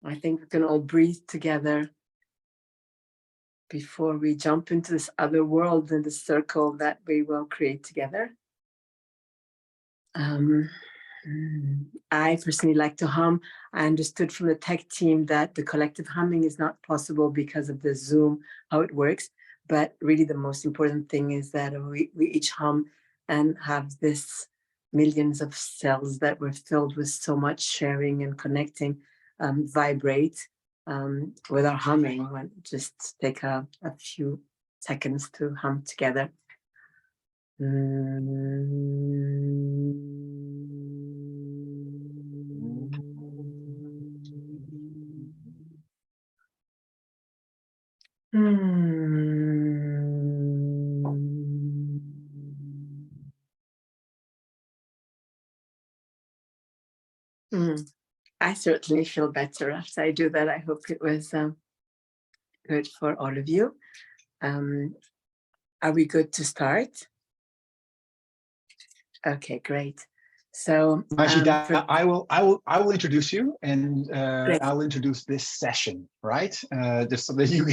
I think we can all breathe together before we jump into this other world and the circle that we will create together. I personally like to hum. I understood from the tech team that the collective humming is not possible because of the Zoom, how it works. But really the most important thing is that we each hum and have this millions of cells that were filled with so much sharing and connecting, vibrate with our humming. Just take a few seconds to hum together. I certainly feel better after I do that. I hope it was good for all of you. Are we good to start? Okay, great. So Maji-da, I will introduce you, and I'll introduce this session, right? Just so that you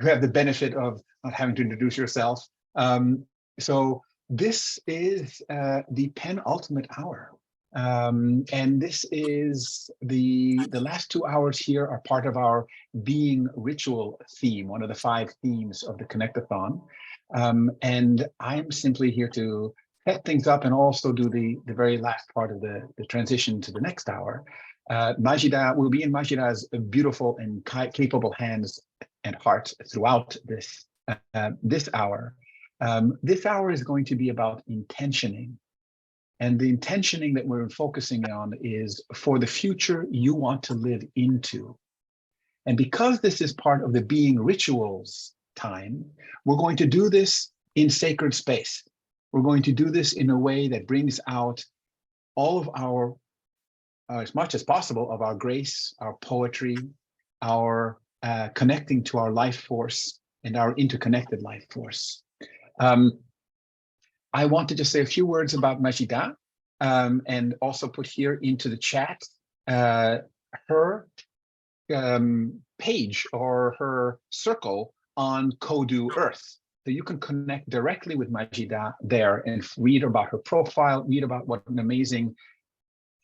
have the benefit of not having to introduce yourself. So this is the penultimate hour, and this is the last 2 hours here are part of our being ritual theme, one of the 5 themes of the Connectathon, and I'm simply here to set things up and also do the very last part of the transition to the next hour. Maji-da will be in Maji-da's beautiful and capable hands and heart throughout this hour. This hour is going to be about intentioning. And the intentioning that we're focusing on is for the future you want to live into. And because this is part of the being rituals time, we're going to do this in sacred space. We're going to do this in a way that brings out all of our, as much as possible, of our grace, our poetry, our connecting to our life force and our interconnected life force. I want to just say a few words about Maji-da, and also put here into the chat her page or her circle on Kodu Earth. So you can connect directly with Maji-da there and read about her profile, read about what an amazing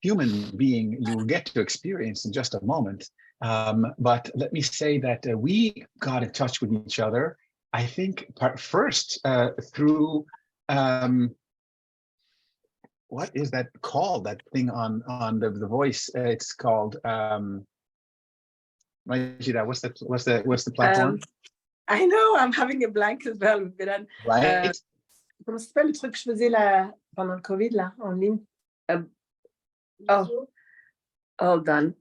human being you will get to experience in just a moment. But let me say that we got in touch with each other, I think, first through, what is that called, that thing on the voice? It's called, Maji-da, what's the platform? I know, I'm having a blank as well. Right. Comment ça s'appelle le truc que je faisais pendant le Covid, là, en ligne? Hold on.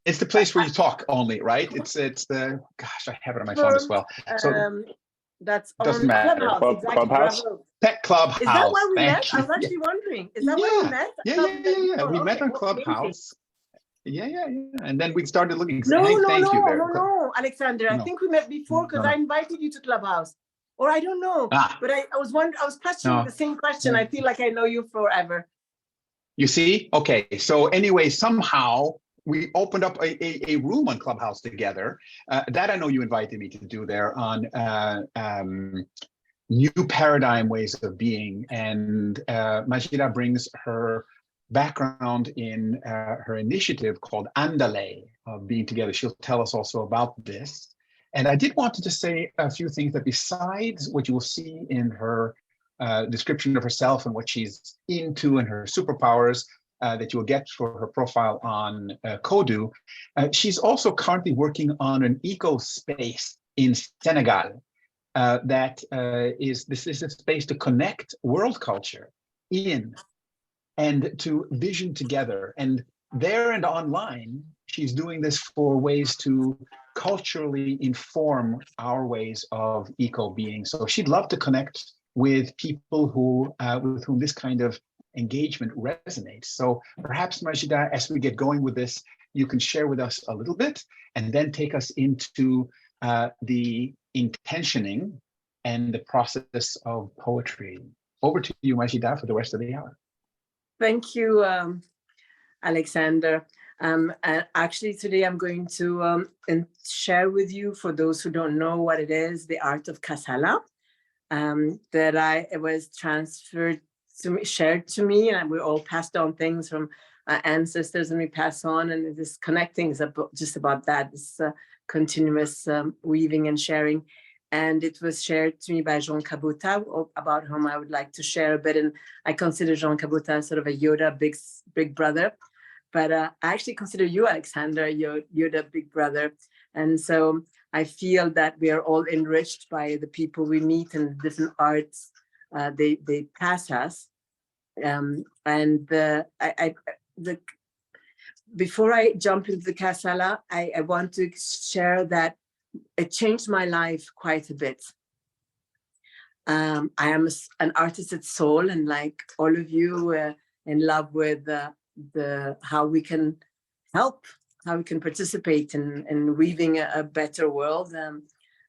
It's the place where you talk only, right? It's the, gosh, I have it on my phone as well. So that's doesn't on matter. Clubhouse, exactly. Clubhouse? Tech Clubhouse. Is that where we met? You. I was actually wondering. Is that where we met? Yeah. We met on Clubhouse. Yeah. And then we started looking. No, Alexander. I think we met before because I invited you to Clubhouse. Or I don't know. But I was wondering, I was questioning the same question. I feel like I know you forever. You see? Okay. So anyway, somehow we opened up a room on Clubhouse together. That I know you invited me to do there on new paradigm ways of being. And Maji-da brings her background in her initiative called Andale, of being together. She'll tell us also about this. And I did want to just say a few things that besides what you will see in her description of herself and what she's into and her superpowers that you'll get for her profile on Kodu, she's also currently working on an eco space in Senegal. This is a space to connect world culture in and to vision together. And there and online, she's doing this for ways to culturally inform our ways of eco-being. So she'd love to connect with people who with whom this kind of engagement resonates. So perhaps, Maji-da, as we get going with this, you can share with us a little bit and then take us into the intentioning and the process of poetry. Over to you, Maji-da, for the rest of the hour. Thank you, Alexander. And actually, today I'm going to share with you, for those who don't know what it is, the art of Kasala, that it was transferred to me, shared to me, and we all passed on things from our ancestors, and we pass on, and this connecting is just about that, this continuous weaving and sharing. And it was shared to me by Jean Kabuta, about whom I would like to share a bit. And I consider Jean Kabuta sort of a Yoda big brother. But I actually consider you, Alexander, you're the big brother. And so I feel that we are all enriched by the people we meet and different arts they pass us. Before I jump into the Kasala, I want to share that it changed my life quite a bit. I am an artist at soul, and like all of you, in love with how we can help, how we can participate in weaving a better world,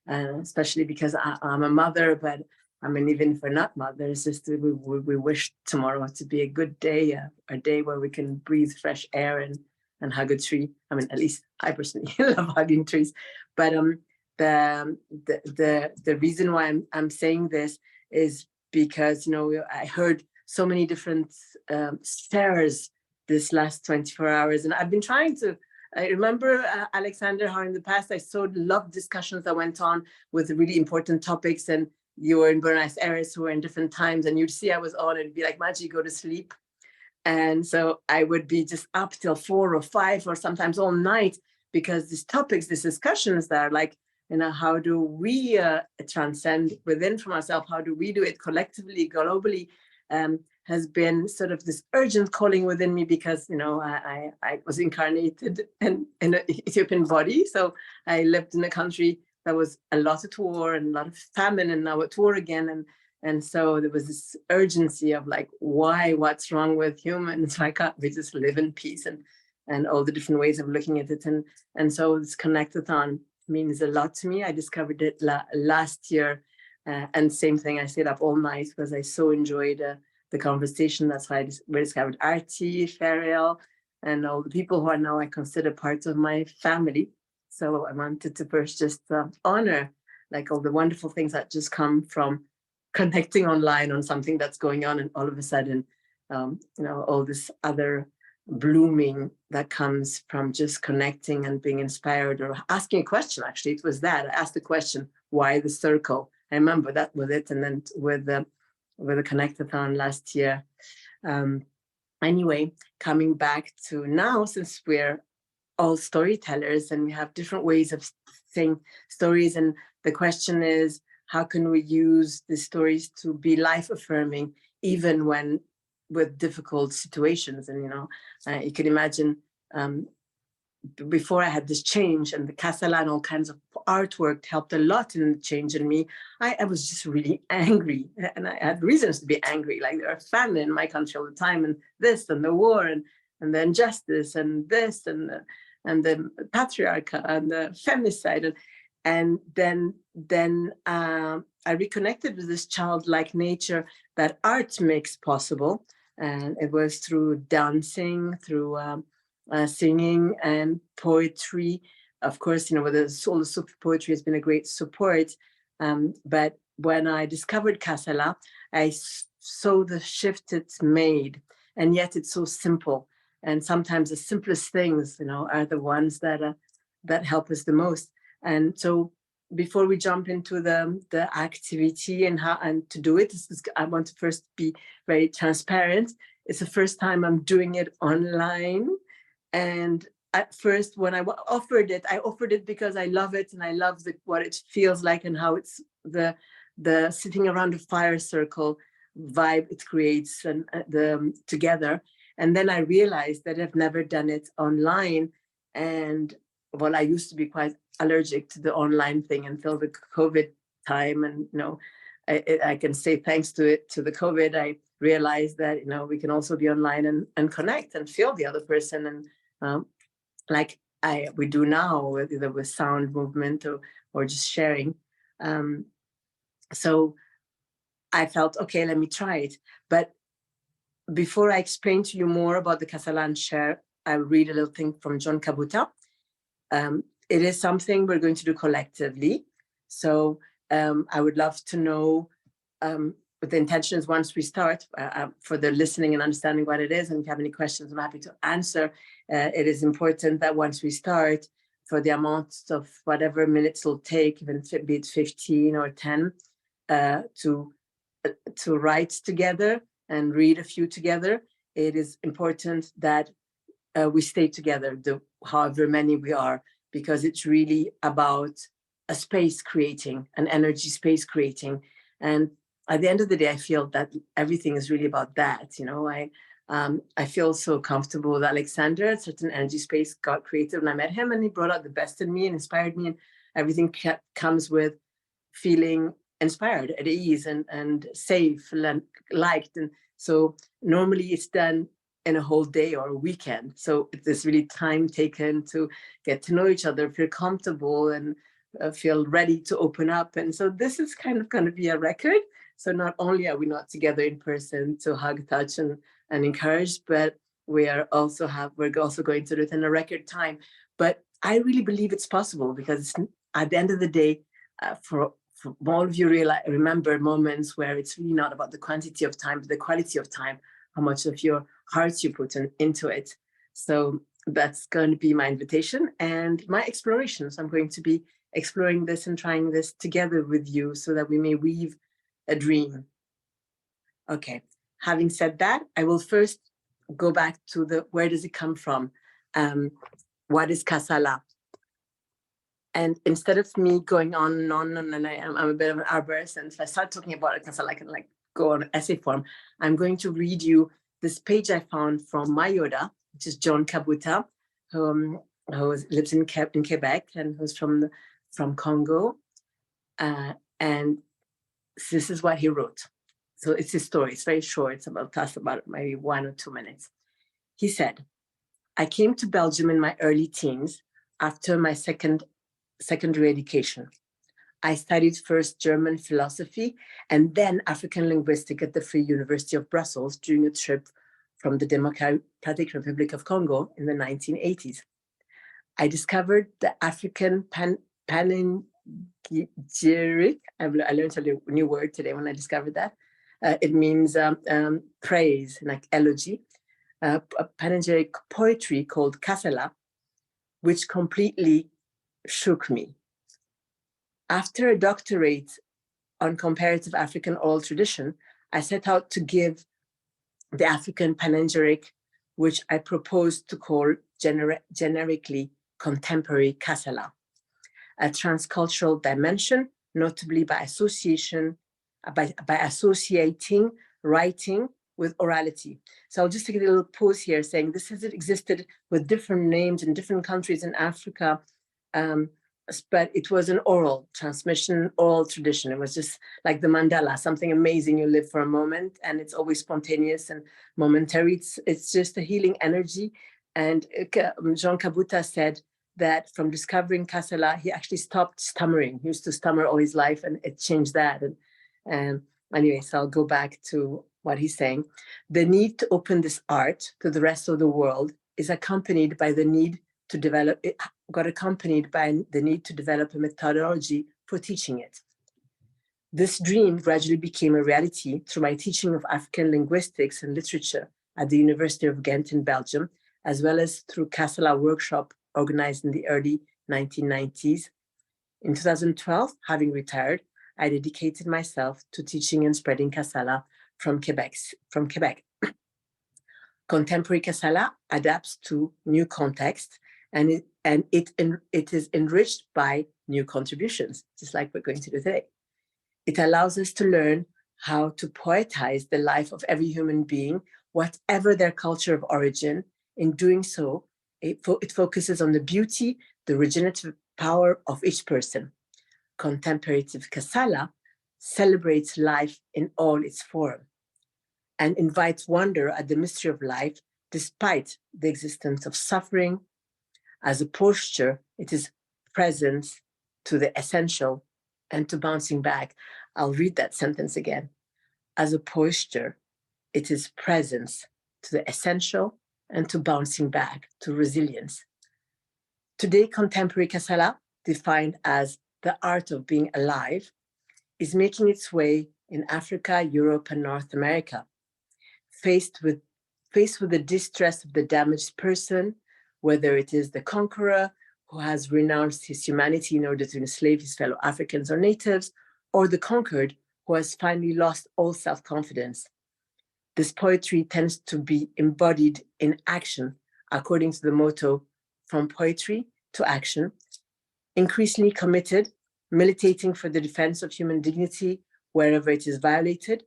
especially because I'm a mother. But I mean, even if we're not mothers, just we wish tomorrow to be a good day, a day where we can breathe fresh air and hug a tree. I mean, at least I personally love hugging trees. But the reason why I'm saying this is because, you know, I heard so many different shares this last 24 hours, and I've been trying to. I remember, Alexander, how in the past I so loved discussions that went on with really important topics, and you were in Buenos Aires, who were in different times, and you'd see I was on, and it'd be like, Maji, go to sleep. And so I would be just up till 4 or 5 or sometimes all night, because these topics, these discussions that are like, you know, how do we transcend within from ourselves? How do we do it collectively, globally? Has been sort of this urgent calling within me, because, you know, I was incarnated in an Ethiopian body. So I lived in a country that was a lot at war and a lot of famine, and now at war again. And so there was this urgency of like, what's wrong with humans? Why can't we just live in peace? And all the different ways of looking at it. And so this Connectathon means a lot to me. I discovered it last year. And same thing, I stayed up all night because I so enjoyed the conversation. That's why we discovered Arti, Feriel, and all the people who are now I consider part of my family. So I wanted to first just honor like all the wonderful things that just come from connecting online on something that's going on, and all of a sudden, you know, all this other blooming that comes from just connecting and being inspired, or asking a question. Actually, it was that I asked the question, why the circle? I remember that with it, and then with the Connectathon last year. Anyway, coming back to now, since we're all storytellers and we have different ways of saying stories, and the question is, how can we use the stories to be life affirming, even when with difficult situations? And, you know, you can imagine before I had this change, and the Kasala and all kinds of artwork helped a lot in the change in me. I was just really angry, and I had reasons to be angry. Like, there are famine in my country all the time, and this and the war, and the injustice, and this, and the patriarchy, and the femicide. And then I reconnected with this childlike nature that art makes possible. And it was through dancing, through singing and poetry. Of course, you know, with all the Sufi poetry has been a great support. But when I discovered Kasala, I saw the shift it's made, and yet it's so simple. And sometimes the simplest things, you know, are the ones that help us the most. And so, before we jump into the activity and how and to do it, I want to first be very transparent. It's the first time I'm doing it online. And at first, when I offered it because I love it, and I love what it feels like, and how it's the sitting around a fire circle vibe it creates, and the together. And then I realized that I've never done it online. And well, I used to be quite allergic to the online thing until the COVID time. And, you know, I can say thanks to the COVID, I realized that, you know, we can also be online and connect and feel the other person. And like we do now, either with sound, movement, or just sharing. So I felt, okay, let me try it. But before I explain to you more about the Kasala and share I'll read a little thing from John Kabuta. It is something we're going to do collectively. So I would love to know what the intention is once we start, for the listening and understanding what it is. And if you have any questions, I'm happy to answer. It is important that once we start, for the amount of whatever minutes it'll take, even be it 15 or 10, to write together and read a few together, it is important that we stay together, however many we are, because it's really about a space creating, an energy space creating. And at the end of the day, I feel that everything is really about that. You know, I feel so comfortable with Alexander. A certain energy space got created when I met him, and he brought out the best in me and inspired me. And everything comes with feeling inspired, at ease, and safe, and liked. And so normally it's done in a whole day or a weekend. So it's really time taken to get to know each other, feel comfortable, and feel ready to open up. And so this is kind of going to be a record. So not only are we not together in person to hug, touch, and encourage, but we're also going to do it in a record time. But I really believe it's possible, because at the end of the day, for all of you remember moments where it's really not about the quantity of time, but the quality of time, how much of your heart you put into it. So that's going to be my invitation and my exploration. So I'm going to be exploring this and trying this together with you so that we may weave a dream. Okay, having said that, I will first go back to where does it come from? What is Kasala? And instead of me going on and on, and I'm a bit of an arborist, and if I start talking about it, Kasala, I can go on essay form. I'm going to read you this page I found from Maji-da, which is John Kabuta, who lives in Quebec and who's from Congo. And this is what he wrote. So it's his story. It's very short. It's about maybe 1 or 2 minutes. He said, I came to Belgium in my early teens after my secondary education. I studied first German philosophy and then African linguistics at the Free University of Brussels during a trip from the Democratic Republic of Congo in the 1980s. I discovered the African panegyric. I learned a new word today when I discovered that. It means praise, like elegy. A panegyric poetry called Kasala, which completely shook me. After a doctorate on comparative African oral tradition, I set out to give the African panegyric, which I proposed to call generically contemporary Kasala, a transcultural dimension, notably by associating writing with orality. So I'll just take a little pause here saying this has existed with different names in different countries in Africa, but it was an oral transmission, oral tradition. It was just like the mandala, something amazing. You live for a moment and it's always spontaneous and momentary. It's just a healing energy. And Jean Kabuta said that from discovering Kasala, he actually stopped stammering. He used to stammer all his life and it changed that. And anyway, so I'll go back to what he's saying. The need to open this art to the rest of the world is accompanied by the need to develop, it got accompanied by the need to develop a methodology for teaching it. This dream gradually became a reality through my teaching of African linguistics and literature at the University of Ghent in Belgium, as well as through Kasala workshop organized in the early 1990s. In 2012, having retired, I dedicated myself to teaching and spreading Kasala from Quebec. Contemporary Kasala adapts to new contexts, and it is enriched by new contributions, just like we're going to do today. It allows us to learn how to poetize the life of every human being, whatever their culture of origin. In doing so, it focuses on the beauty, the regenerative power of each person. Contemplative Kasala celebrates life in all its form and invites wonder at the mystery of life despite the existence of suffering. As a posture, it is presence to the essential and to bouncing back. I'll read that sentence again. As a posture, it is presence to the essential and to bouncing back, to resilience. Today, contemporary Kasala, defined as the art of being alive, is making its way in Africa, Europe, and North America. Faced with the distress of the damaged person, whether it is the conqueror who has renounced his humanity in order to enslave his fellow Africans or natives, or the conquered who has finally lost all self-confidence. This poetry tends to be embodied in action, according to the motto, from poetry to action, increasingly committed, militating for the defense of human dignity wherever it is violated.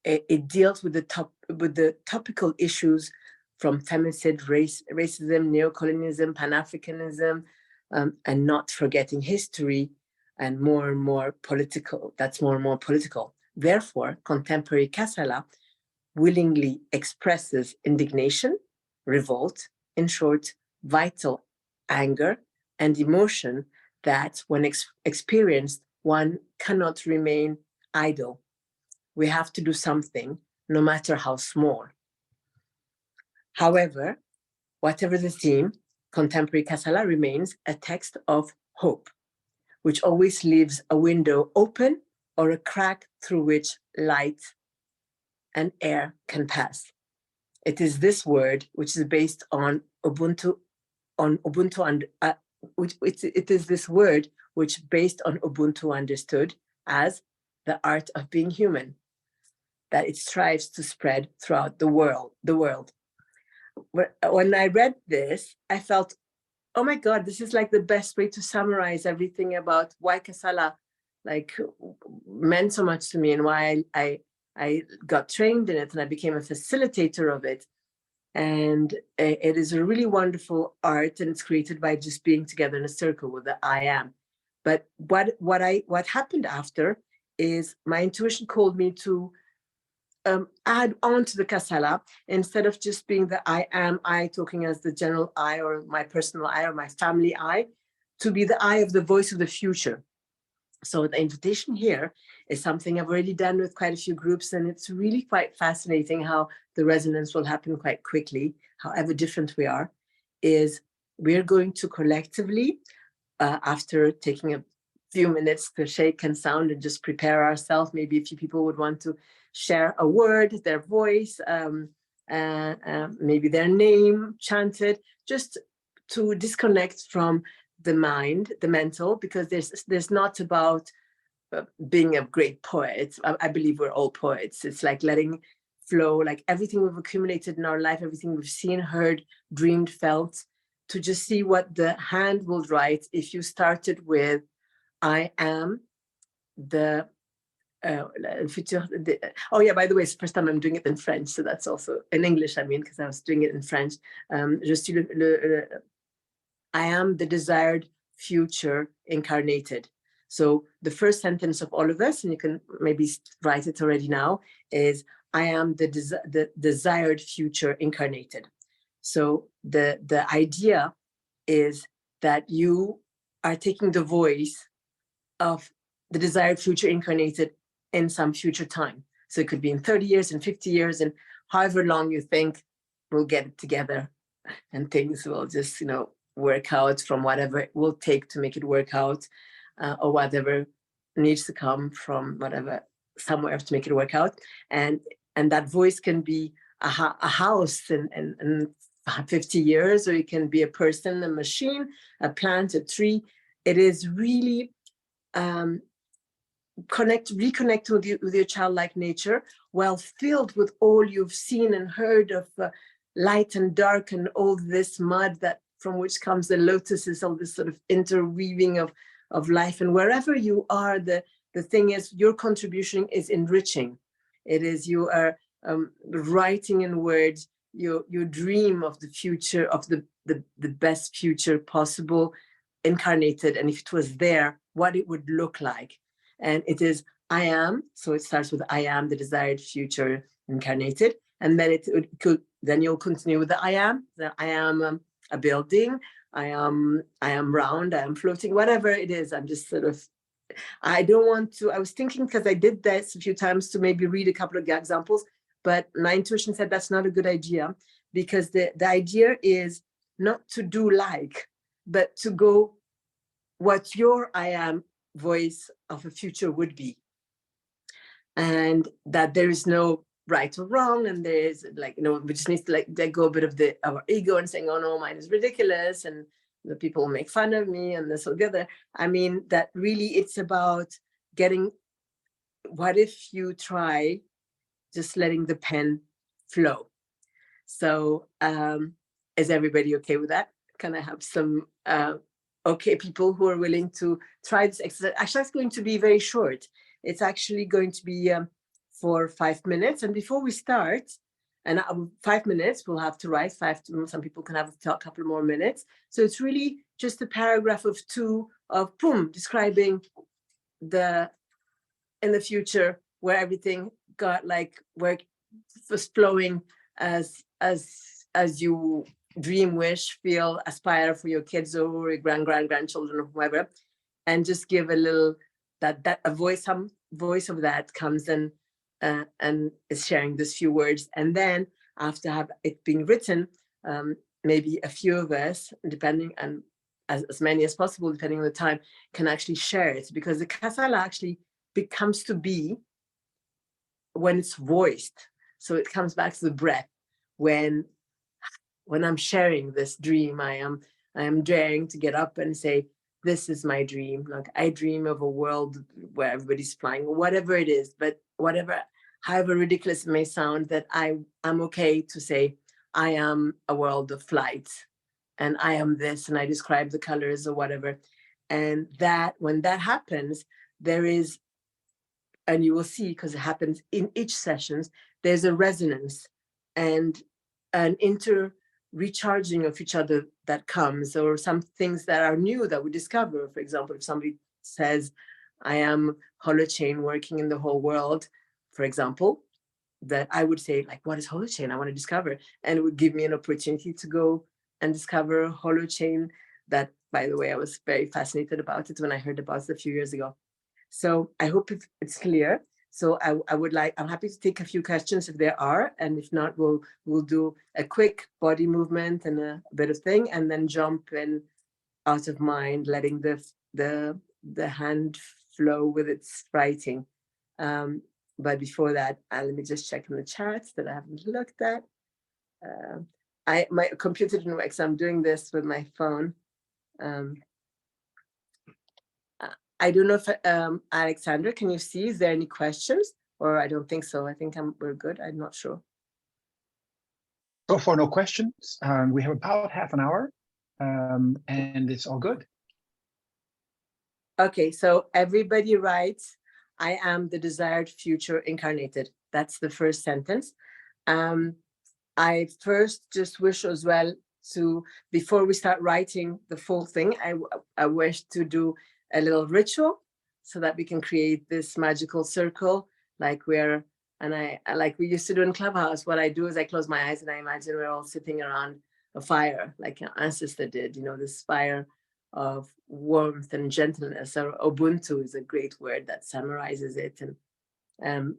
It deals with the topical issues from femicide, racism, neocolonialism, Pan-Africanism, and not forgetting history, and more political. That's more and more political. Therefore, contemporary Kasala willingly expresses indignation, revolt, in short, vital anger and emotion that, when experienced, one cannot remain idle. We have to do something, no matter how small. However, whatever the theme, contemporary Kasala remains a text of hope, which always leaves a window open or a crack through which light and air can pass. It is this word which is based on Ubuntu, and it is this word which, based on Ubuntu, understood as the art of being human, that it strives to spread throughout the world. When I read this, I felt, oh my God, this is like the best way to summarize everything about why Kasala meant so much to me, and why I got trained in it, and I became a facilitator of it. And it is a really wonderful art, and it's created by just being together in a circle with the I am. But what happened after is my intuition called me to add on to the Kasala, instead of just being the I am, I talking as the general I, or my personal I, or my family I, to be the I of the voice of the future. So the invitation here is something I've already done with quite a few groups, and it's really quite fascinating how the resonance will happen quite quickly, however different we are, is we're going to collectively, after taking a few minutes to shake and sound and just prepare ourselves, maybe a few people would want to share a word, their voice, maybe their name chanted, just to disconnect from the mind, the mental, because there's not about being a great poet. I believe we're all poets. It's like letting flow, like everything we've accumulated in our life, everything we've seen, heard, dreamed, felt, to just see what the hand will write. If you started with, I am the future. Oh yeah, by the way, it's the first time I'm doing it in French, so that's also in English, I mean, because I was doing it in French. I am the desired future incarnated. So the first sentence of all of us, and you can maybe write it already now, is I am the desired future incarnated. So the idea is that you are taking the voice of the desired future incarnated in some future time. So it could be in 30 years and 50 years, and however long you think we'll get it together, and things will just, work out from whatever it will take to make it work out, or whatever needs to come from whatever somewhere to make it work out. And that voice can be a house in 50 years, or it can be a person, a machine, a plant, a tree. It is really reconnect with your childlike nature, while filled with all you've seen and heard of light and dark, and all this mud that from which comes the lotuses, all this sort of interweaving of life. And wherever you are, the thing is, your contribution is enriching. It is, you are writing in words your dream of the future, of the best future possible incarnated, and if it was there, what it would look like. And it is I am, so it starts with I am the desired future incarnated, and then then you'll continue with the I am a building, I am round, I am floating, whatever it is. I'm just sort of, I don't want to, I was thinking, because I did this a few times, to maybe read a couple of examples, but my intuition said that's not a good idea, because the idea is not to do like, but to go what your I am voice of a future would be. And that there is no right or wrong, and there's like, we just need to like let go a bit of our ego and saying, oh no, mine is ridiculous, and the people will make fun of me and this or the other. I mean, that really it's about getting, what if you try just letting the pen flow? So is everybody okay with that? Can I have some okay people who are willing to try this exercise? Actually, it's going to be very short. It's actually going to be for 5 minutes. And before we start, and 5 minutes, we'll have to write some people can have a couple more minutes. So it's really just a paragraph of 2 of boom, describing in the future where everything got like, where it was flowing as you dream, wish, feel, aspire for your kids or your grandchildren or whoever, and just give a little that a voice, some voice of that comes in and is sharing these few words. And then after have it being written, maybe a few of us, depending on as many as possible, depending on the time, can actually share it, because the Kasala actually becomes to be when it's voiced. So it comes back to the breath. When I'm sharing this dream, I am daring to get up and say, this is my dream. Like, I dream of a world where everybody's flying, or whatever it is, but however ridiculous it may sound, that I'm okay to say, I am a world of flight, and I am this, and I describe the colors or whatever. And that, when that happens, there is, and you will see, because it happens in each sessions, there's a resonance and an recharging of each other that comes, or some things that are new that we discover. For example, if somebody says, I am holochain working in the whole world, for example, that I would say, like, what is holochain? I want to discover. And it would give me an opportunity to go and discover holochain. That, by the way, I was very fascinated about it when I heard about it a few years ago. So I hope it's clear. So I'm happy to take a few questions if there are, and if not, we'll do a quick body movement and a bit of thing, and then jump in out of mind, letting the hand flow with its writing. But before that, let me just check in the chat that I haven't looked at. My computer didn't work, so I'm doing this with my phone. I don't know if Alexandra, can you see? Is there any questions? Or I don't think so. I think we're good. I'm not sure. So far, no questions. We have about half an hour, and it's all good. Okay, so everybody writes, I am the desired future incarnated. That's the first sentence. I first just wish as well to, before we start writing the full thing, I wish to do a little ritual so that we can create this magical circle, like like we used to do in Clubhouse. What I do is I close my eyes and I imagine we're all sitting around a fire, like our ancestor did, this fire of warmth and gentleness. Or Ubuntu is a great word that summarizes it. And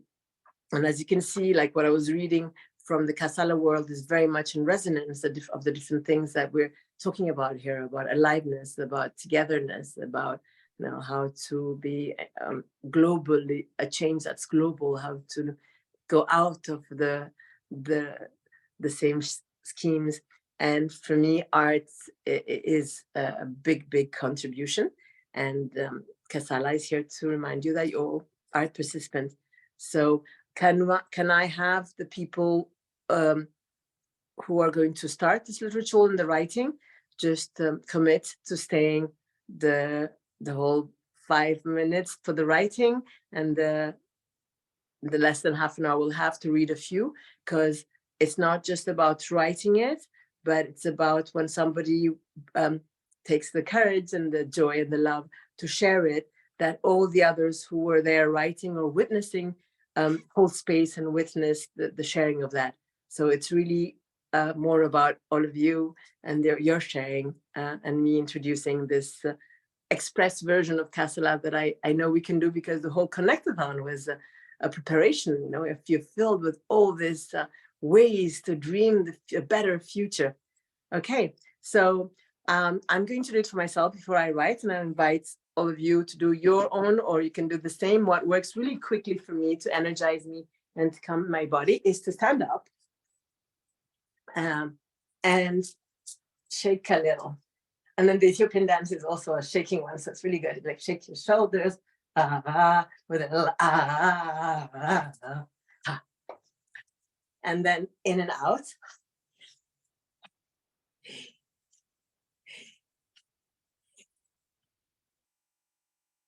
as you can see, like what I was reading from the Kasala world is very much in resonance of the different things that we're talking about here, about aliveness, about togetherness, about how to be globally, a change that's global, how to go out of the same schemes. And for me, art is a big contribution. And Kasala is here to remind you that you're all art participants. So can I have the people who are going to start this literature in the writing just commit to staying the whole 5 minutes for the writing, and the less than half an hour we'll have to read a few, because it's not just about writing it, but it's about when somebody takes the courage and the joy and the love to share it, that all the others who were there writing or witnessing hold space and witness the sharing of that. So it's really more about all of you and your sharing and me introducing this express version of Kasala that I know we can do, because the whole Connectathon was a preparation. If you're filled with all this ways to dream a better future. Okay, so I'm going to do it for myself before I write, and I invite all of you to do your own, or you can do the same. What works really quickly for me to energize me and to calm my body is to stand up and shake a little. And then the Ethiopian dance is also a shaking one, so it's really good. Like shake your shoulders, with a little and then in and out.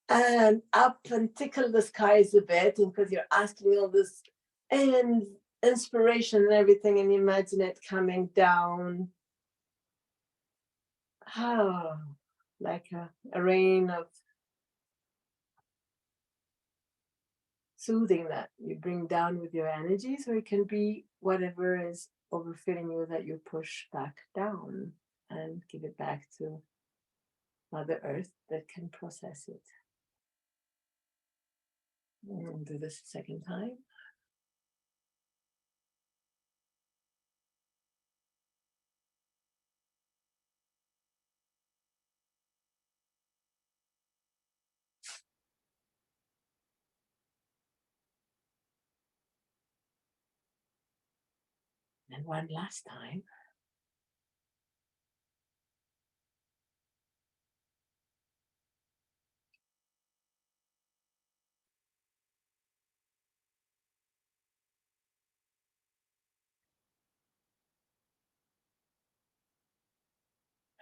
And up and tickle the skies a bit, because you're asking all this and inspiration and everything, and imagine it coming down. Oh, like a rain of soothing that you bring down with your energies, or it can be whatever is overfilling you that you push back down and give it back to Mother Earth that can process it. And do this a second time. And one last time.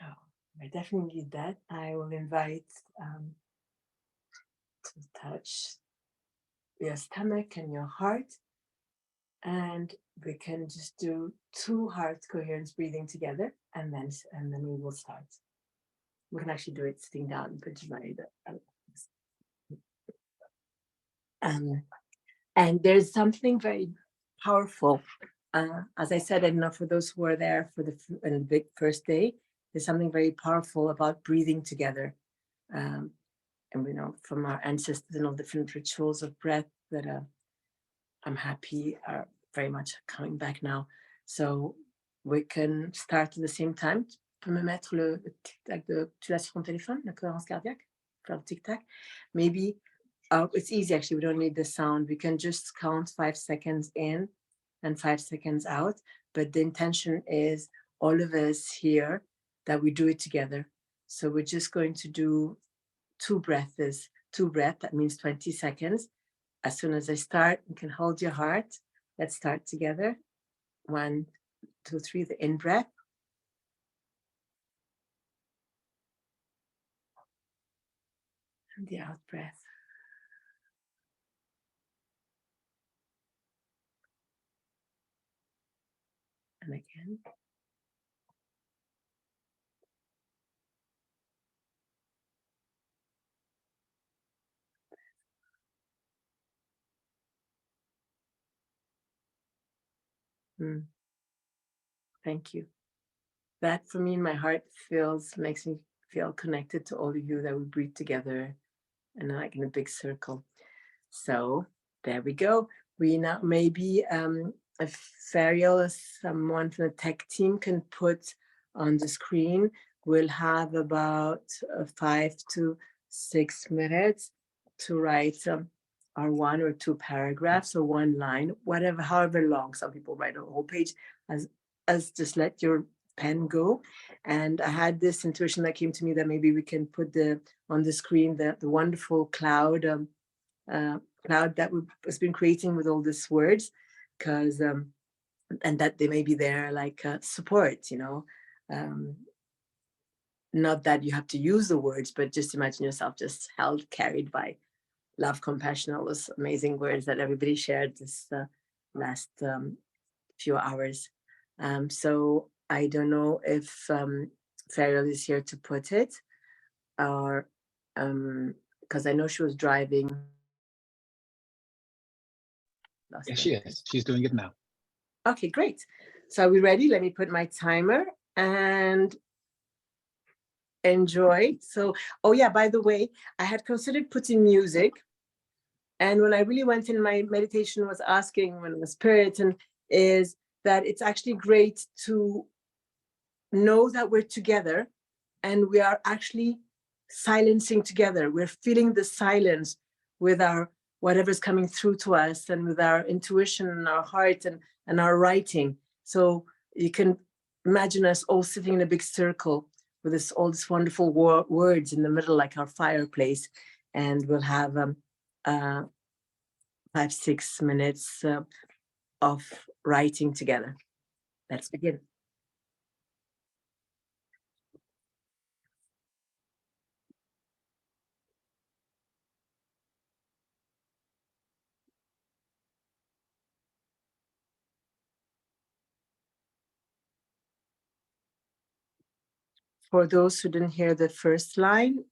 Oh, I definitely need that. I will invite to touch your stomach and your heart. And we can just do 2 heart coherence breathing together, and then we will start. We can actually do it sitting down, but you might. And there's something very powerful. As I said, I don't know, for those who were there for the big first day, there's something very powerful about breathing together. And we know from our ancestors and all different rituals of breath that I'm happy are very much coming back now. So we can start at the same time. Tu peux me mettre le tic-tac tu l'as sur ton téléphone, la cohérence cardiaque? Faire le tic-tac. Maybe it's easy, actually. We don't need the sound. We can just count 5 seconds in and 5 seconds out. But the intention is all of us here that we do it together. So we're just going to do 2 breaths. 2 breaths, that means 20 seconds. As soon as I start, you can hold your heart. Let's start together. 1, 2, 3, the in breath. And the out breath. And again. Thank you. That for me in my heart makes me feel connected to all of you, that we breathe together and like in a big circle. So there we go. We now maybe if Fariel or someone from the tech team can put on the screen, we'll have about 5 to 6 minutes to write our 1 or 2 paragraphs or 1 line, whatever, however long. Some people write a whole page, as just let your pen go. And I had this intuition that came to me that maybe we can put on the screen the wonderful cloud that has been creating with all these words, because and that they may be there like support, not that you have to use the words, but just imagine yourself just held, carried by love, compassion, all those amazing words that everybody shared this last few hours. So I don't know if Fariel is here to put it, or because I know she was driving. Yes, she is. She's doing it now. Okay, great. So are we ready? Let me put my timer and enjoy. So, oh yeah, by the way, I had considered putting music. And when I really went in, my meditation was asking when the spirit and is that it's actually great to know that we're together and we are actually silencing together. We're feeling the silence with our whatever's coming through to us and with our intuition and our heart and our writing. So you can imagine us all sitting in a big circle with all this wonderful words in the middle, like our fireplace, and we'll have 5-6 minutes of writing together. Let's begin. For those who didn't hear the first line,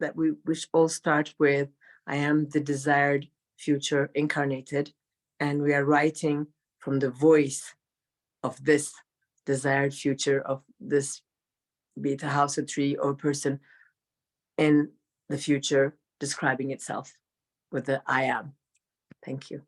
that we all start with, I am the desired future incarnated, and we are writing from the voice of this desired future, of this, be it a house, a tree, or a person in the future, describing itself with the I am. Thank you.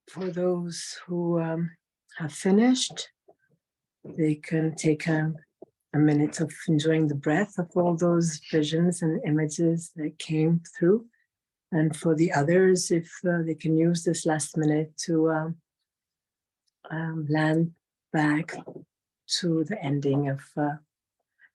for those who have finished, they can take a minute of enjoying the breath of all those visions and images that came through. And for the others, if they can use this last minute to land back to the ending of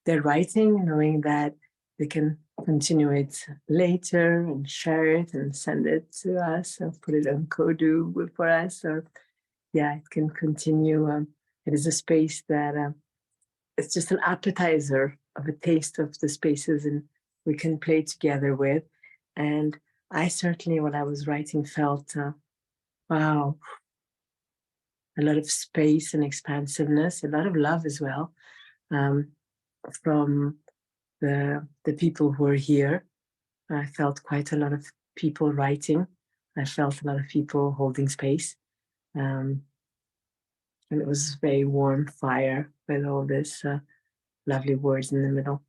their writing, knowing that they can continue it later and share it and send it to us or put it on Kodu for us. Or yeah, it can continue. It is a space that it's just an appetizer of a taste of the spaces and we can play together with. And I certainly, when I was writing, felt, wow, a lot of space and expansiveness, a lot of love as well, from the people who are here. I felt quite a lot of people writing. I felt a lot of people holding space. And it was very warm fire with all this lovely words in the middle.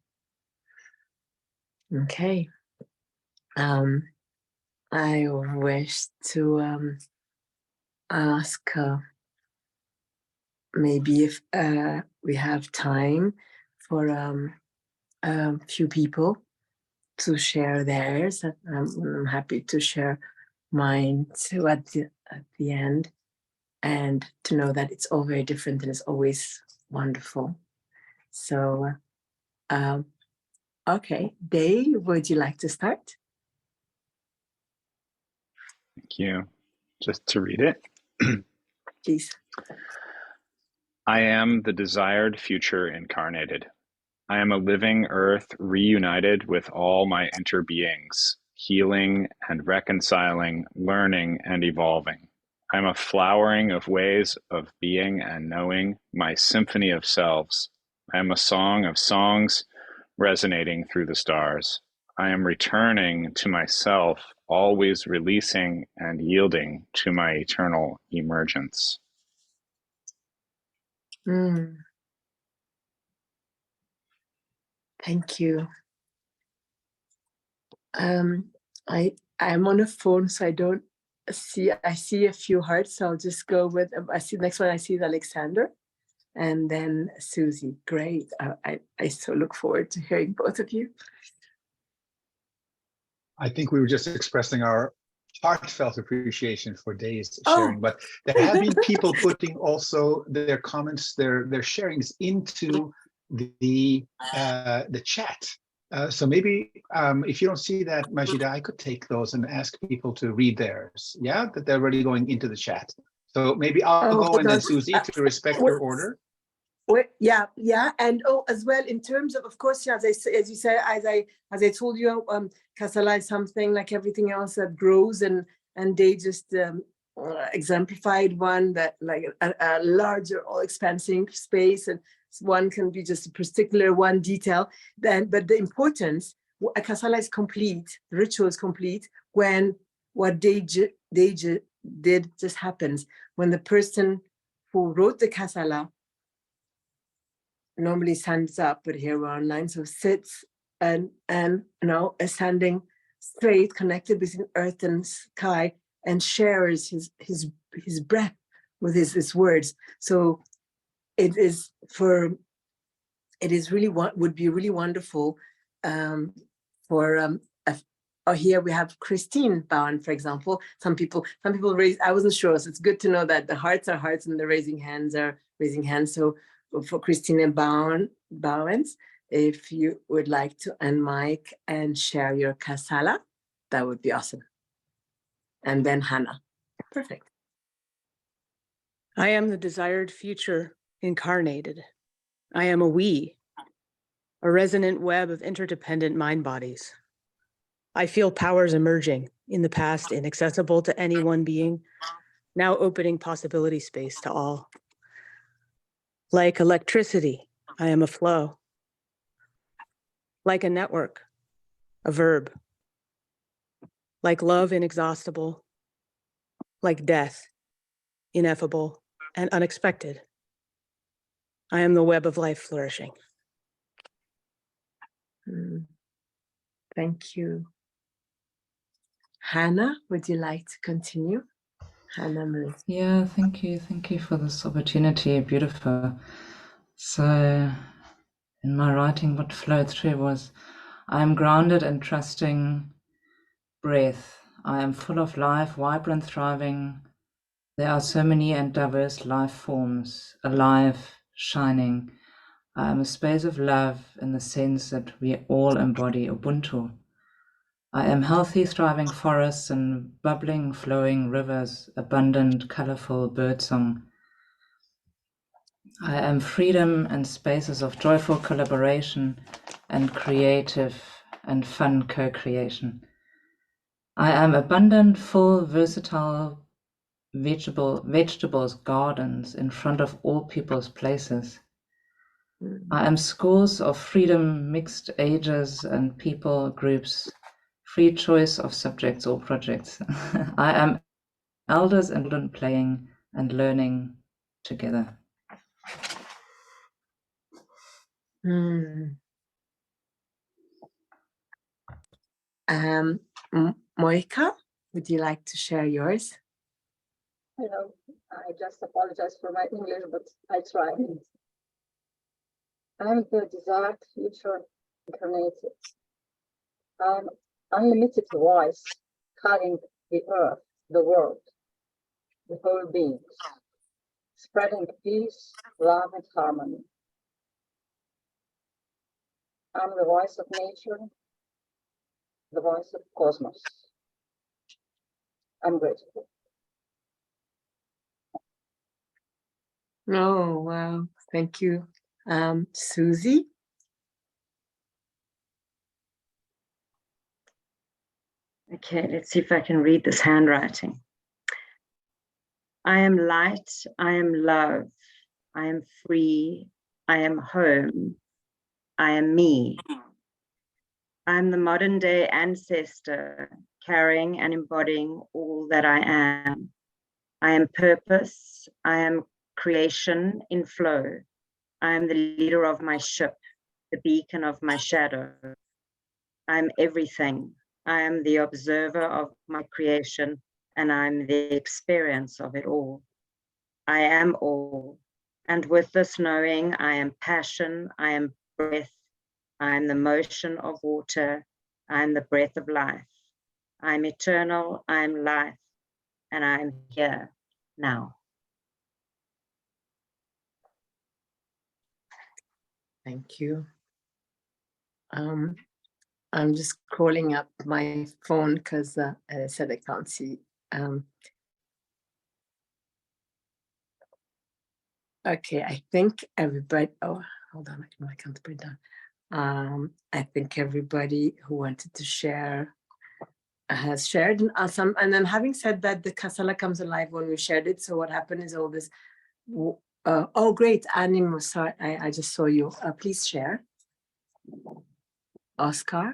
Okay. I wish to ask maybe if we have time for a few people to share theirs. I'm happy to share mine too at the end, and to know that it's all very different and it's always wonderful. So, okay, Day, would you like to start? Thank you. Just to read it. Please. I am the desired future incarnated. I am a living earth reunited with all my interbeings, healing and reconciling, learning and evolving. I am a flowering of ways of being and knowing, my symphony of selves. I am a song of songs resonating through the stars. I am returning to myself, always releasing and yielding to my eternal emergence. Thank you. I'm on a phone, so I don't see. I see a few hearts, so I'll just go with. I see the next one. I see Alexander, and then Susie. Great. I so look forward to hearing both of you. I think we were just expressing our heartfelt appreciation for Day's sharing, but there have been people putting also their comments, their sharings into the chat. So maybe if you don't see that, Maji-da, I could take those and ask people to read theirs. Yeah, that they're already going into the chat. So maybe I'll go and then Susie to respect your order. Yeah, and as well in terms of course, yeah, as you said, as I told you, Kasala is something like everything else that grows, and they just exemplified one that like a larger, all expansive space, and one can be just a particular one detail. Then, but the importance, Kasala is complete, the ritual is complete when what they did just happens. When the person who wrote the Kasala normally stands up, but here we're online, so sits and is standing straight, connected between earth and sky, and shares his breath with his words. So it is really would be really wonderful for here we have Christine Bowen, for example. Some people raise. I wasn't sure, so it's good to know that the hearts are hearts and the raising hands are raising hands. So for Christine Bowens, if you would like to unmic and share your Kasala, that would be awesome. And then Hannah. Perfect. I am the desired future incarnated. I am a we, a resonant web of interdependent mind bodies. I feel powers emerging in the past, inaccessible to any one being, now opening possibility space to all. Like electricity, I am a flow. Like a network, a verb. Like love, inexhaustible. Like death, ineffable and unexpected. I am the web of life flourishing. Thank you. Hannah, would you like to continue? Anna-Marie. Yeah, thank you. Thank you for this opportunity. Beautiful. So, in my writing, what flowed through was, I am grounded and trusting breath. I am full of life, vibrant, thriving. There are so many and diverse life forms, alive, shining. I am a space of love in the sense that we all embody Ubuntu. I am healthy, thriving forests and bubbling, flowing rivers, abundant, colorful birdsong. I am freedom and spaces of joyful collaboration and creative and fun co-creation. I am abundant, full, versatile vegetables, gardens in front of all people's places. I am schools of freedom, mixed ages and people groups, free choice of subjects or projects. I am elders and children playing and learning together. Moika, would you like to share yours? Hello, I just apologize for my English, but I try. I'm the desired future incarnated. I'm unlimited voice, carrying the earth, the world, the whole beings, spreading peace, love, and harmony. I'm the voice of nature, the voice of cosmos. I'm grateful. Oh, wow. Thank you. Susie? Okay, let's see if I can read this handwriting. I am light, I am love, I am free, I am home, I am me. I am the modern day ancestor, carrying and embodying all that I am. I am purpose, I am creation in flow. I am the leader of my ship, the beacon of my shadow. I am everything. I am the observer of my creation, and I'm the experience of it all. I am all. And with this knowing, I am passion, I am breath, I am the motion of water, I am the breath of life. I am eternal, I am life, and I am here now. Thank you. I'm just calling up my phone because, as I said, I can't see. Okay, I think everybody, oh, hold on, I can't put it down. I think everybody who wanted to share has shared some. And then having said that, the Kasala comes alive when we shared it. So what happened is all this, oh, great, Anim, sorry, I just saw you. Please share. Oscar?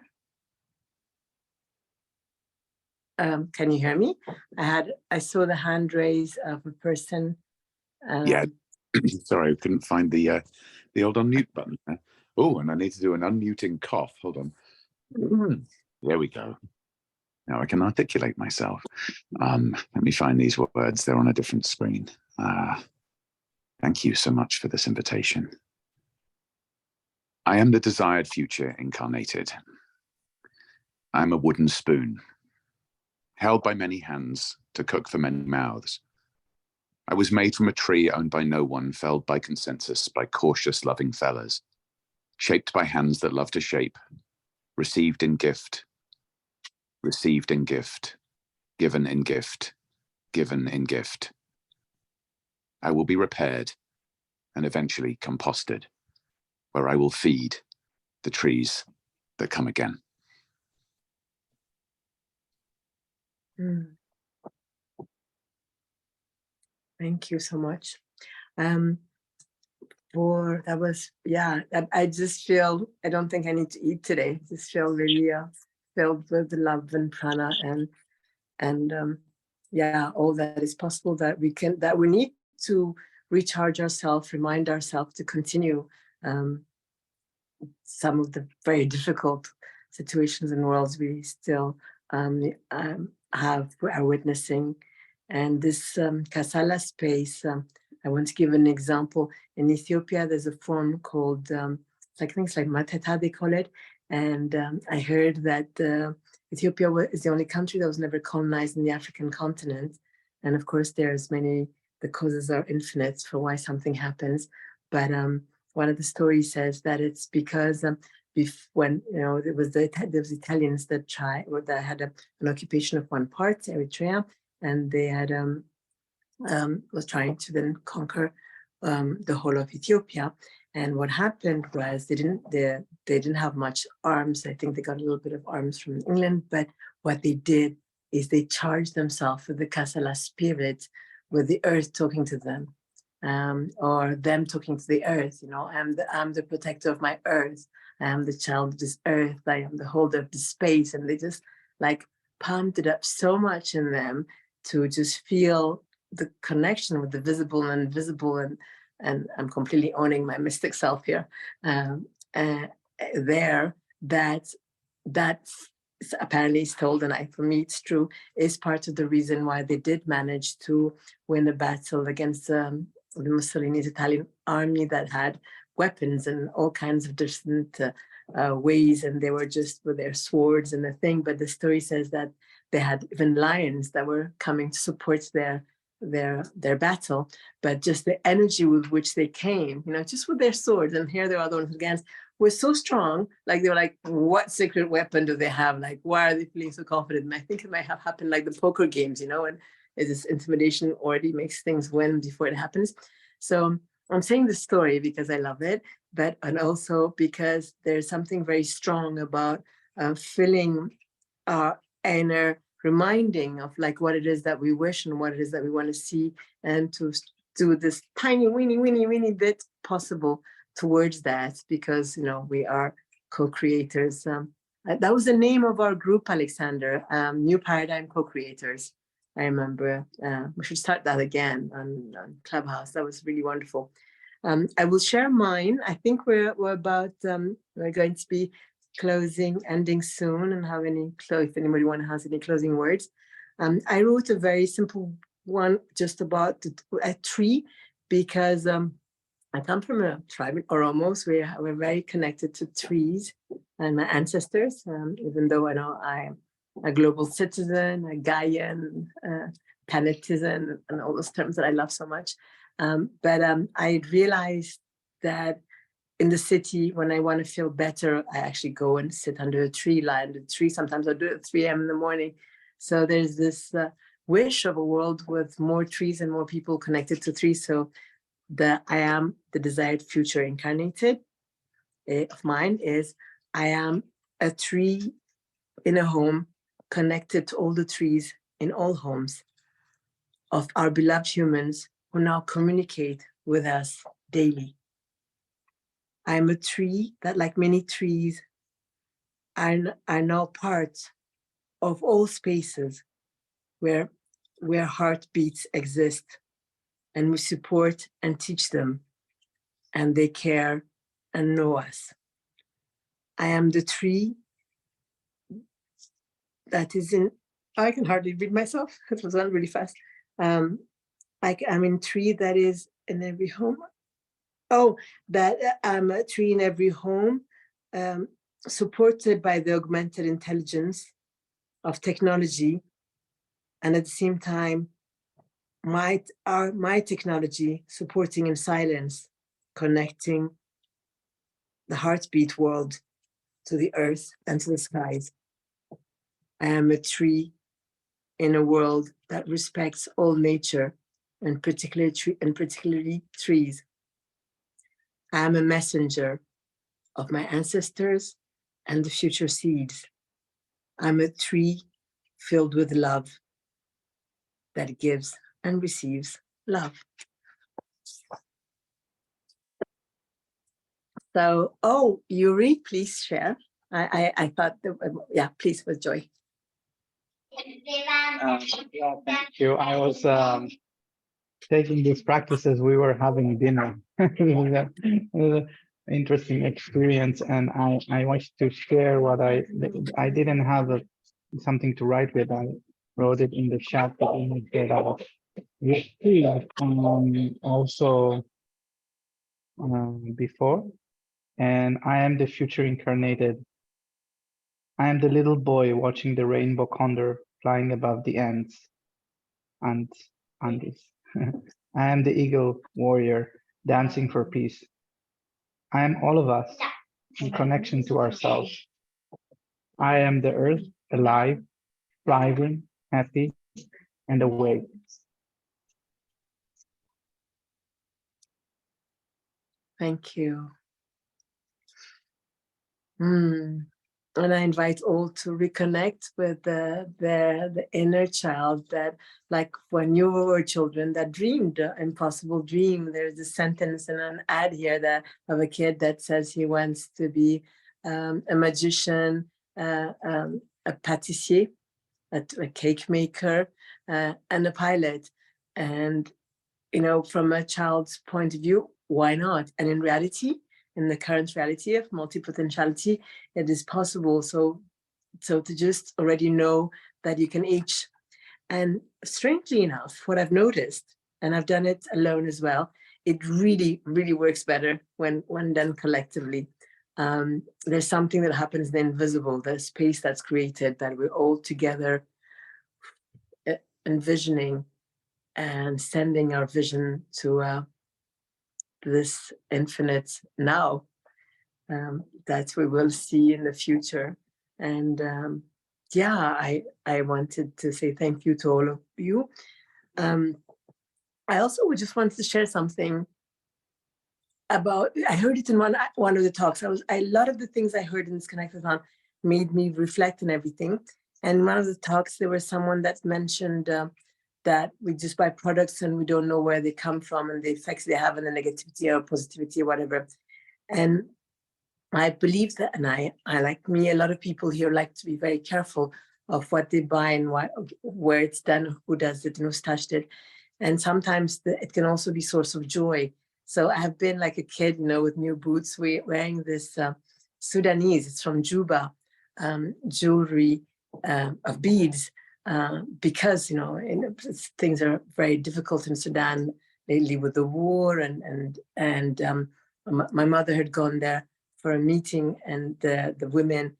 Can you hear me? I saw the hand raise of a person. Yeah, sorry, I couldn't find the old unmute button. Oh, and I need to do an unmuting cough. Hold on. There we go. Now I can articulate myself. Let me find these words. They're on a different screen. Thank you so much for this invitation. I am the desired future incarnated. I am a wooden spoon, held by many hands to cook for many mouths. I was made from a tree owned by no one, felled by consensus, by cautious, loving fellas, shaped by hands that love to shape, received in gift, given in gift, given in gift. I will be repaired and eventually composted, where I will feed the trees that come again. Thank you so much. That was, yeah, I just feel, I don't think I need to eat today. I just feel really filled with love and prana and yeah, all that is possible that we need to recharge ourselves, remind ourselves to continue some of the very difficult situations and worlds we still are witnessing. And this Kasala space, I want to give an example. In Ethiopia, there's a form called, I think it's like Maji-da they call it. And I heard that Ethiopia is the only country that was never colonized in the African continent. And of course, there's many, the causes are infinite for why something happens. But one of the stories says that it's because when there was Italians that had an occupation of one part, Eritrea, and they had was trying to then conquer the whole of Ethiopia. And what happened was they didn't have much arms. I think they got a little bit of arms from England, but what they did is they charged themselves with the Kasala spirit, with the earth talking to them, or them talking to the earth. I'm the protector of my earth. I am the child of this earth. I am the holder of the space. And they just like pumped it up so much in them to just feel the connection with the visible and invisible, and I'm completely owning my mystic self here. There, that apparently is told, and for me it's true, is part of the reason why they did manage to win the battle against the Mussolini's Italian army that had weapons and all kinds of different ways, and they were just with their swords and the thing. But the story says that they had even lions that were coming to support their battle, but just the energy with which they came, just with their swords, and here they are the ones against, was so strong. Like they were like, what secret weapon do they have? Like, why are they feeling so confident? And I think it might have happened like the poker games, and this intimidation already makes things win before it happens. So I'm saying this story because I love it, and also because there's something very strong about filling our inner reminding of like what it is that we wish and what it is that we want to see, and to do this tiny weeny bit possible towards that, because we are co-creators. That was the name of our group, Alexander, New Paradigm Co-Creators. I remember. We should start that again on Clubhouse. That was really wonderful. I will share mine. I think we're about we're going to be ending soon, and if anybody has any closing words. I wrote a very simple one just about a tree, because I come from a tribe in Oromos. We're very connected to trees and my ancestors, even though I know I'm a global citizen, a Gaian, Panetizen, and all those terms that I love so much. But I realized that in the city, when I want to feel better, I actually go and sit under a tree, lie under a tree. Sometimes I do it at 3 a.m. in the morning. So there's this wish of a world with more trees and more people connected to trees. So I am the desired future incarnated of mine is I am a tree in a home connected to all the trees in all homes of our beloved humans who now communicate with us daily. I'm a tree that, like many trees, are now part of all spaces where heartbeats exist, and we support and teach them, and they care and know us. I am the tree that is I can hardly read myself, it was on really fast. I'm in tree that is in every home. That I'm a tree in every home, supported by the augmented intelligence of technology, and at the same time, my technology supporting in silence, connecting the heartbeat world to the earth and to the skies. I am a tree in a world that respects all nature, and particularly trees. I am a messenger of my ancestors and the future seeds. I'm a tree filled with love that gives and receives love. So, Yuri, please share. I thought, please, with joy. Thank you. I was taking these practices. We were having dinner. It was an interesting experience, and I wanted to share what I didn't have something to write with. I wrote it in the chat, but let me get out. Also before, and I am the future incarnated. I am the little boy watching the rainbow condor flying above the ants and Andes. I am the eagle warrior dancing for peace. I am all of us in connection to ourselves. I am the earth, alive, thriving, happy, and awake. Thank you. And I invite all to reconnect with the inner child that, like when you were children, that dreamed an impossible dream. There's a sentence and an ad here that of a kid that says he wants to be a magician, a pâtissier, a cake maker, and a pilot. And from a child's point of view, why not? And in reality, in the current reality of multipotentiality, it is possible. So to just already know that you can each, and strangely enough, what I've noticed, and I've done it alone as well, it really, really works better when done collectively. There's something that happens in the invisible, the space that's created, that we're all together envisioning and sending our vision to this infinite now that we will see in the future. And I wanted to say thank you to all of you. I also would just want to share something about, I heard it in one of the talks. A lot of the things I heard in this Connectathon made me reflect on everything. And in one of the talks, there was someone that mentioned that we just buy products and we don't know where they come from and the effects they have on the negativity or positivity or whatever. And I believe that, and I like me, a lot of people here like to be very careful of what they buy and where it's done, who does it, and who's touched it. And sometimes it can also be source of joy. So I have been like a kid, with new boots, wearing this Sudanese, it's from Juba, jewelry of beads, because, things are very difficult in Sudan lately with the war, and my mother had gone there for a meeting, and the women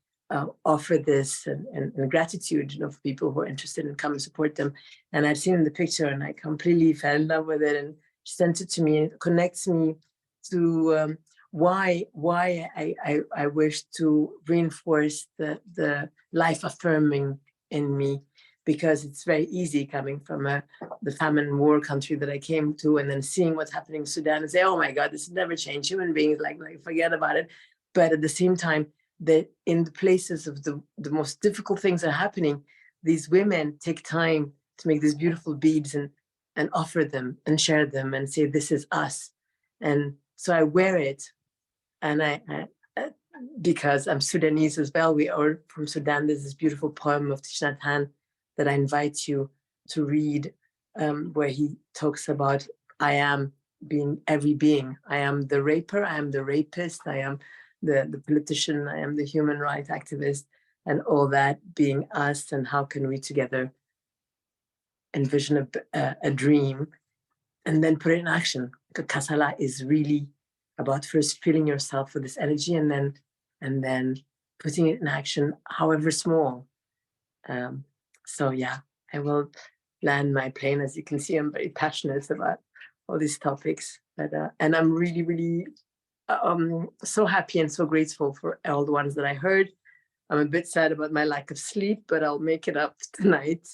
offered this and gratitude, for people who are interested in come and support them. And I've seen the picture, and I completely fell in love with it. And she sent it to me, and it connects me to why I wish to reinforce the life affirming in me, because it's very easy coming from the famine war country that I came to, and then seeing what's happening in Sudan and say, oh my God, this has never changed. Human beings like forget about it. But at the same time, that in the places of the most difficult things are happening, these women take time to make these beautiful beads and offer them and share them and say, this is us. And so I wear it, and I because I'm Sudanese as well. We are from Sudan. There's this beautiful poem of Thich Nhat Hanh that I invite you to read, where he talks about, I am being every being. I am the raper, I am the rapist, I am the politician, I am the human rights activist, and all that being us. And how can we together envision a dream and then put it in action? Because Kasala is really about first filling yourself with this energy and then putting it in action, however small. So yeah, I will land my plane. As you can see, I'm very passionate about all these topics, and I'm really, really so happy and so grateful for all the ones that I heard. I'm a bit sad about my lack of sleep, but I'll make it up tonight.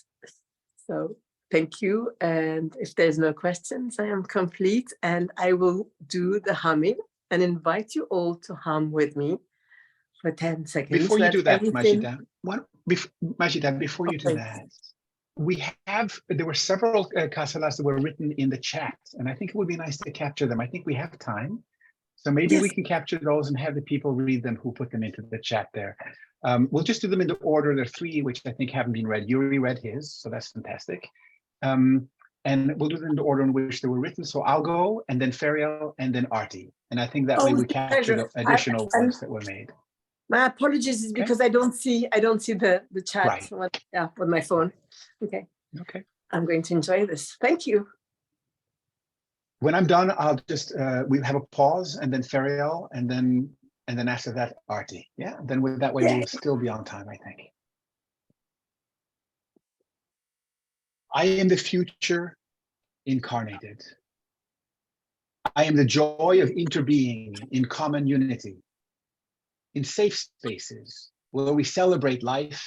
So thank you. And if there's no questions, I am complete, and I will do the humming and invite you all to hum with me for 10 seconds. Before you do that, everything... Maji-da, before you do that, there were several Kasalas that were written in the chat, and I think it would be nice to capture them. I think we have time. So maybe we can capture those and have the people read them who put them into the chat there. We'll just do them in the order. There are 3 which I think haven't been read. Yuri read his, so that's fantastic. And we'll do them in the order in which they were written. So I'll go, and then Ferial, and then Arti. And I think that way we capture the additional ones that were made. My apologies is because I don't see the chat Right. with my phone. Okay. Okay. I'm going to enjoy this. Thank you. When I'm done, I'll just we have a pause, and then Ferial, and then after that, Arti. Yeah. Then with that way, we'll still be on time, I think. I am the future incarnated. I am the joy of interbeing in common unity, in safe spaces where we celebrate life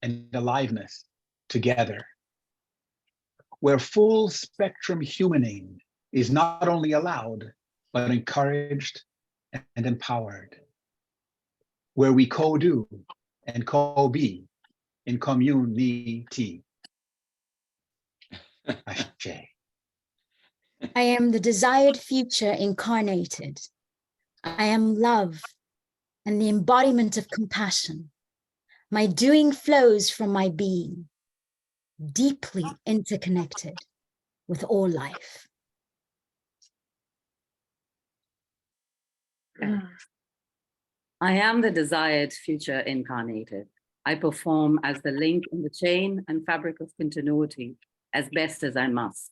and aliveness together, where full spectrum humaning is not only allowed, but encouraged and empowered, where we co-do and co-be in community. Ashe. I am the desired future incarnated. I am love and the embodiment of compassion. My doing flows from my being, deeply interconnected with all life. I am the desired future incarnated. I perform as the link in the chain and fabric of continuity as best as I must,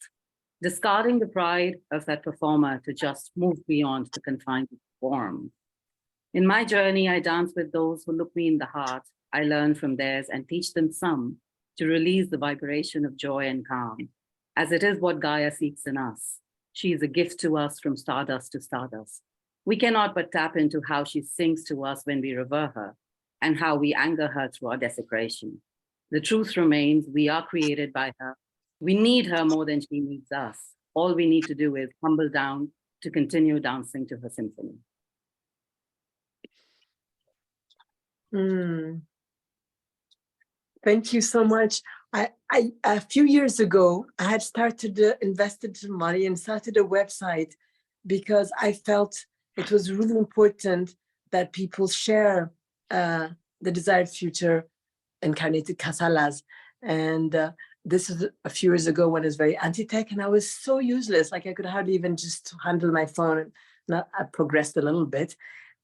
discarding the pride of that performer to just move beyond the confines of form. In my journey, I dance with those who look me in the heart. I learn from theirs and teach them some to release the vibration of joy and calm, as it is what Gaia seeks in us. She is a gift to us from stardust to stardust. We cannot but tap into how she sings to us when we revere her and how we anger her through our desecration. The truth remains, we are created by her. We need her more than she needs us. All we need to do is humble down to continue dancing to her symphony. Thank you so much. A few years ago, I had invested some money and started a website because I felt it was really important that people share the desired future incarnated Kasalas. And this is a few years ago when I was very anti-tech and I was so useless. Like I could hardly even just handle my phone. And I progressed a little bit.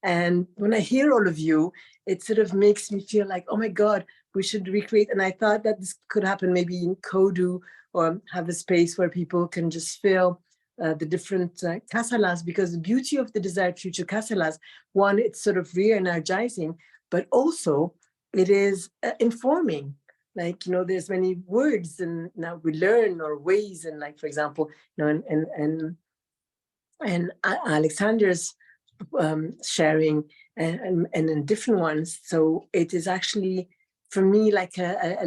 And when I hear all of you, it sort of makes me feel like, oh my God, we should recreate. And I thought that this could happen maybe in Kodu, or have a space where people can just feel the different kasalas, because the beauty of the desired future kasalas, one, it's sort of re-energizing, but also it is informing. Like, you know, there's many words and now we learn or ways, and like, for example, you know, and Alexander's sharing and in different ones. So it is actually, for me, like a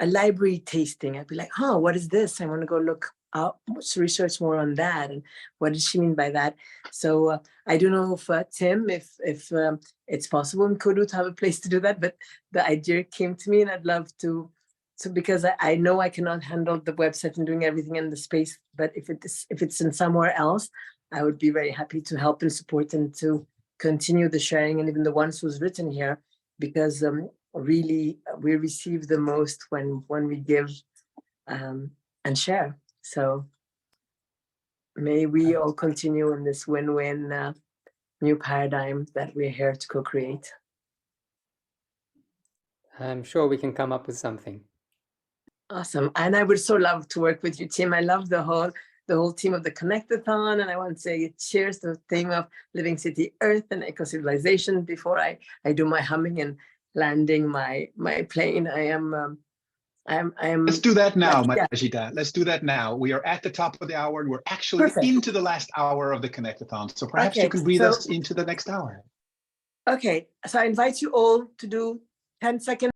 library tasting. I'd be like, oh, what is this? I want to go look up, research more on that. And what did she mean by that? So I don't know if Tim, if it's possible in Kodu to have a place to do that, but the idea came to me and I'd love to. So because I know I cannot handle the website and doing everything in the space, but if it's in somewhere else, I would be very happy to help and support and to continue the sharing, and even the ones who's written here, because really we receive the most when we give and share. So may we all continue in this win-win new paradigm that we're here to co-create. I'm sure we can come up with something. Awesome. And I would so love to work with you, Tim. I love the whole team of the Connectathon, and I want to say cheers to the theme of Living City Earth and eco-civilization before I do my humming and landing my plane. I am. Let's do that now, Maji-da. Let's do that now. We are at the top of the hour, and we're actually into the last hour of the Connectathon. So perhaps you can breathe us into the next hour. Okay. So I invite you all to do 10 seconds.